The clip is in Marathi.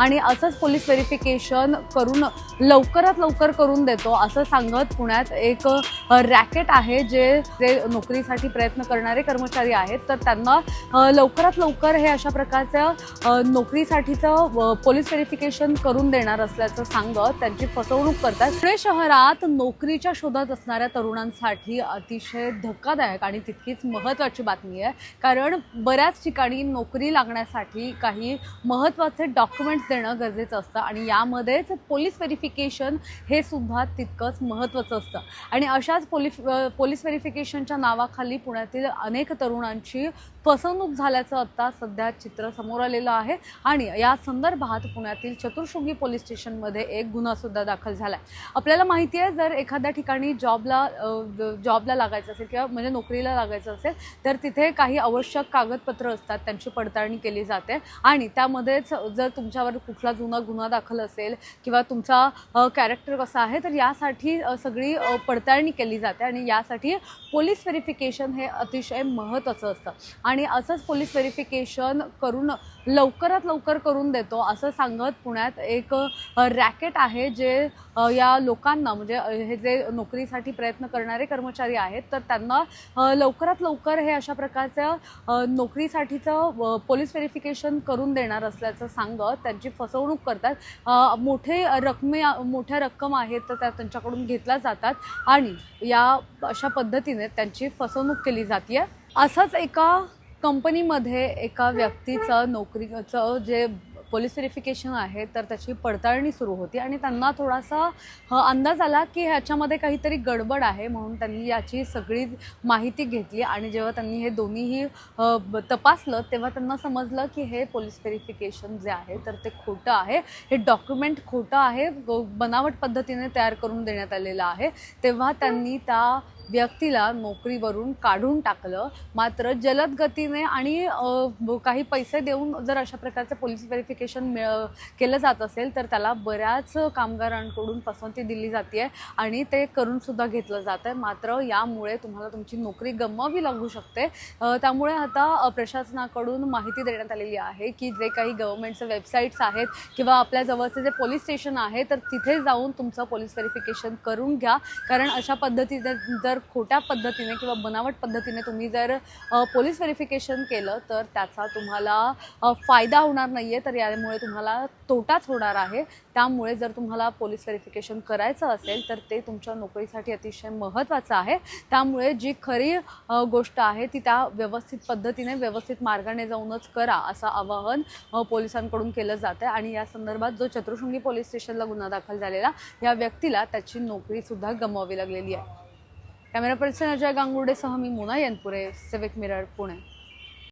आणि असंच पोलीस व्हेरिफिकेशन करून लवकरात लवकर करून देतो असं सांगत पुण्यात एक रॅकेट आहे जे नोकरीसाठी प्रयत्न करणारे कर्मचारी आहेत तर त्यांना लवकरात लवकर हे अशा प्रकारचं नोकरीसाठीचं पोलीस व्हेरिफिकेशन करून देणार असल्याचं सांगत त्यांची फसवणूक करतात। पुणे शहरात नोकरीच्या शोधात असणाऱ्या तरुणांसाठी अतिशय धक्कादायक आणि तितकीच महत्त्वाची बातमी आहे, कारण बऱ्याच ठिकाणी नोकरी लागण्यासाठी काही महत्त्वाचे डॉक्युमेंट्स देणं गरजेचं असतं आणि यामध्येच पोलीस व्हेरिफिकेशन हे सुद्धा तितकंच महत्त्वाचं असतं। आणि अशाच पोलीस व्हेरिफिकेशनच्या नावाखाली पुण्यातील अनेक तरुणांची फसवणूक झाल्याचं आता सध्या चित्र समोर आलेलं आहे आणि या संदर्भात पुण्यातील चतुर्शृंगी पोलीस स्टेशनमध्ये एक गुन्हा सुद्धा दाखल झाला आहे। आपल्याला माहिती आहे, जर एखाद्या ठिकाणी जॉबला लागायचं असेल किंवा म्हणजे नोकरीला लागायचं असेल तर तिथे काही आवश्यक कागदपत्र असतात, त्यांची पडताळणी केली जाते आणि त्यामध्येच जर तुमच्यावर कुठला जुना गुन्हा दाखल असेल किंवा तुमचा कॅरेक्टर कसा आहे तर यासाठी सगळी पडताळणी केली जाते आणि यासाठी पोलीस व्हेरिफिकेशन हे अतिशय महत्त्वाचं असतं आणि असंच पोलीस व्हेरिफिकेशन करून लवकरात लवकर करून देतो असं सांगत पुण्यात एक रॅकेट आहे जे या लोकांना म्हणजे हे जे नोकरीसाठी प्रयत्न करणारे कर्मचारी आहेत तर त्यांना लवकरात लवकर हे अशा प्रकारचं नोकरीसाठीचं पोलीस व्हेरिफिकेशन करून देणार असल्याचं सांगत त्यांची फसवणूक करतात। मोठ्या रक्कम आहेत तर त्या त्यांच्याकडून घेतल्या जातात आणि या अशा पद्धतीने त्यांची फसवणूक केली जाते। असंच एका कंपनीमध्ये एका व्यक्तीचं नोकरीचं जे पोलीस व्हेरिफिकेशन आहे तर त्याची पडताळणी सुरू होती आणि त्यांना थोडासा अंदाज आला की ह्याच्यामध्ये काहीतरी गडबड आहे, म्हणून त्यांनी याची सगळी माहिती घेतली आणि जेव्हा त्यांनी हे दोन्हीही तपासलं तेव्हा त्यांना समजलं की हे पोलीस व्हेरिफिकेशन जे आहे तर ते खोटं आहे, हे डॉक्युमेंट खोटं आहे, बनावट पद्धतीने तयार करून देण्यात आलेलं आहे। तेव्हा त्यांनी त्या व्यक्तीला नोकरीवरून काढून टाकलं। मात्र जलद गतीने आणि काही पैसे देऊन जर अशा प्रकारचं पोलीस व्हेरिफिकेशन केलं जात असेल तर त्याला बऱ्याच कामगारांकडून पसंती दिली जाते आणि ते करून सुद्धा घेतलं जातं आहे। मात्र यामुळे तुम्हाला तुमची नोकरी गमवावी लागू शकते। त्यामुळे आता प्रशासनाकडून माहिती देण्यात आलेली आहे की जे काही गव्हर्नमेंटचे वेबसाईट्स आहेत किंवा आपल्या जवळचे जे पोलीस स्टेशन आहे तर तिथे जाऊन तुमचं पोलीस व्हेरिफिकेशन करून घ्या, कारण अशा पद्धतीने जर खोट्या पद्धतीने किंवा बनावट पद्धतीने तुम्ही जर पोलीस व्हेरिफिकेशन केलं तर त्याचा तुम्हाला फायदा होणार नाही आहे, तर यामुळे तुम्हाला तोटाच होणार आहे। त्यामुळे जर तुम्हाला पोलीस व्हेरिफिकेशन करायचं असेल तर ते तुमच्या नोकरीसाठी अतिशय महत्त्वाचं आहे। त्यामुळे जी खरी गोष्ट आहे ती त्या व्यवस्थित पद्धतीने व्यवस्थित मार्गाने जाऊनच करा असं आवाहन पोलिसांकडून केलं जातं आहे आणि या संदर्भात जो चतुर्शृंगी पोलीस स्टेशनला गुन्हा दाखल झालेला या व्यक्तीला त्याची नोकरीसुद्धा गमवावी लागलेली आहे। कॅमेरा पर्सन अजय गांगुर्डेसह मी मोना यनपुरे, सिविक मिरर, पुणे।